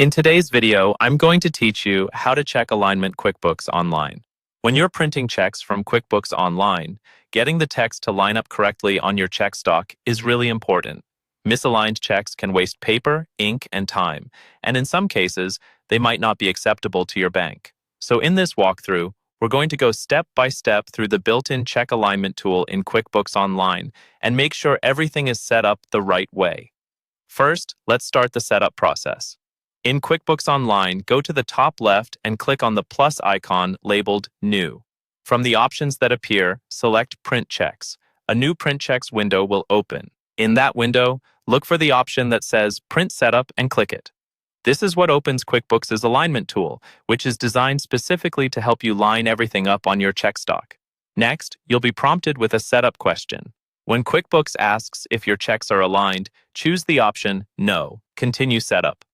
In today's video, I'm going to teach you how to check alignment QuickBooks Online. When you're printing checks from QuickBooks Online, getting the text to line up correctly on your check stock is really important. Misaligned checks can waste paper, ink, and time, and in some cases, they might not be acceptable to your bank. So in this walkthrough, we're going to go step by step through the built-in check alignment tool in QuickBooks Online and make sure everything is set up the right way. First, let's start the setup process. In QuickBooks Online, go to the top left and click on the plus icon labeled New. From the options that appear, select Print Checks. A new Print Checks window will open. In that window, look for the option that says Print Setup and click it. This is what opens QuickBooks' alignment tool, which is designed specifically to help you line everything up on your check stock. Next, you'll be prompted with a setup question. When QuickBooks asks if your checks are aligned, choose the option No, Continue Setup.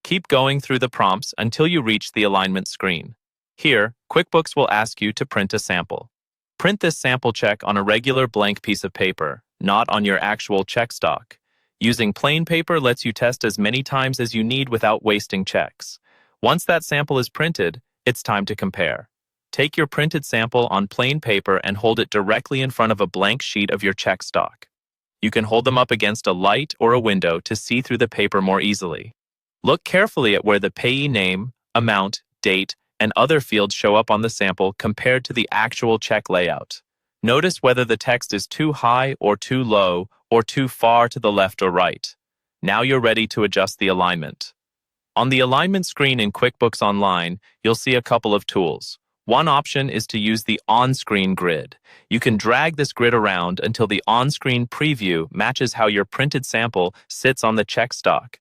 Keep going through the prompts until you reach the alignment screen. Here, QuickBooks will ask you to print a sample. Print this sample check on a regular blank piece of paper, not on your actual check stock. Using plain paper lets you test as many times as you need without wasting checks. Once that sample is printed, it's time to compare. Take your printed sample on plain paper and hold it directly in front of a blank sheet of your check stock. You can hold them up against a light or a window to see through the paper more easily. Look carefully at where the payee name, amount, date, and other fields show up on the sample compared to the actual check layout. Notice whether the text is too high or too low or too far to the left or right. Now you're ready to adjust the alignment. On the alignment screen in QuickBooks Online, you'll see a couple of tools. One option is to use the on-screen grid. You can drag this grid around until the on-screen preview matches how your printed sample sits on the check stock.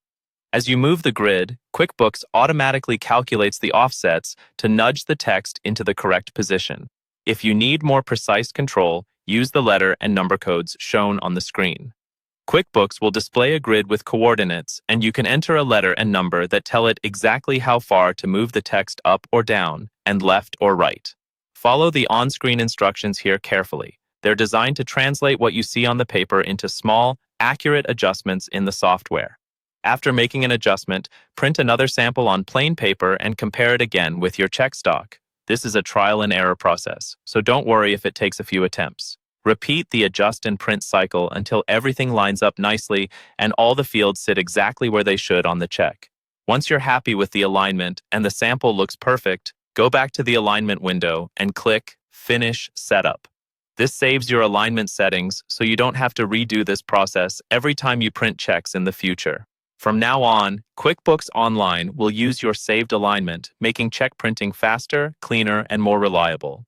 As you move the grid, QuickBooks automatically calculates the offsets to nudge the text into the correct position. If you need more precise control, use the letter and number codes shown on the screen. QuickBooks will display a grid with coordinates, and you can enter a letter and number that tell it exactly how far to move the text up or down, and left or right. Follow the on-screen instructions here carefully. They're designed to translate what you see on the paper into small, accurate adjustments in the software. After making an adjustment, print another sample on plain paper and compare it again with your check stock. This is a trial and error process, so don't worry if it takes a few attempts. Repeat the adjust and print cycle until everything lines up nicely and all the fields sit exactly where they should on the check. Once you're happy with the alignment and the sample looks perfect, go back to the alignment window and click Finish Setup. This saves your alignment settings so you don't have to redo this process every time you print checks in the future. From now on, QuickBooks Online will use your saved alignment, making check printing faster, cleaner, and more reliable.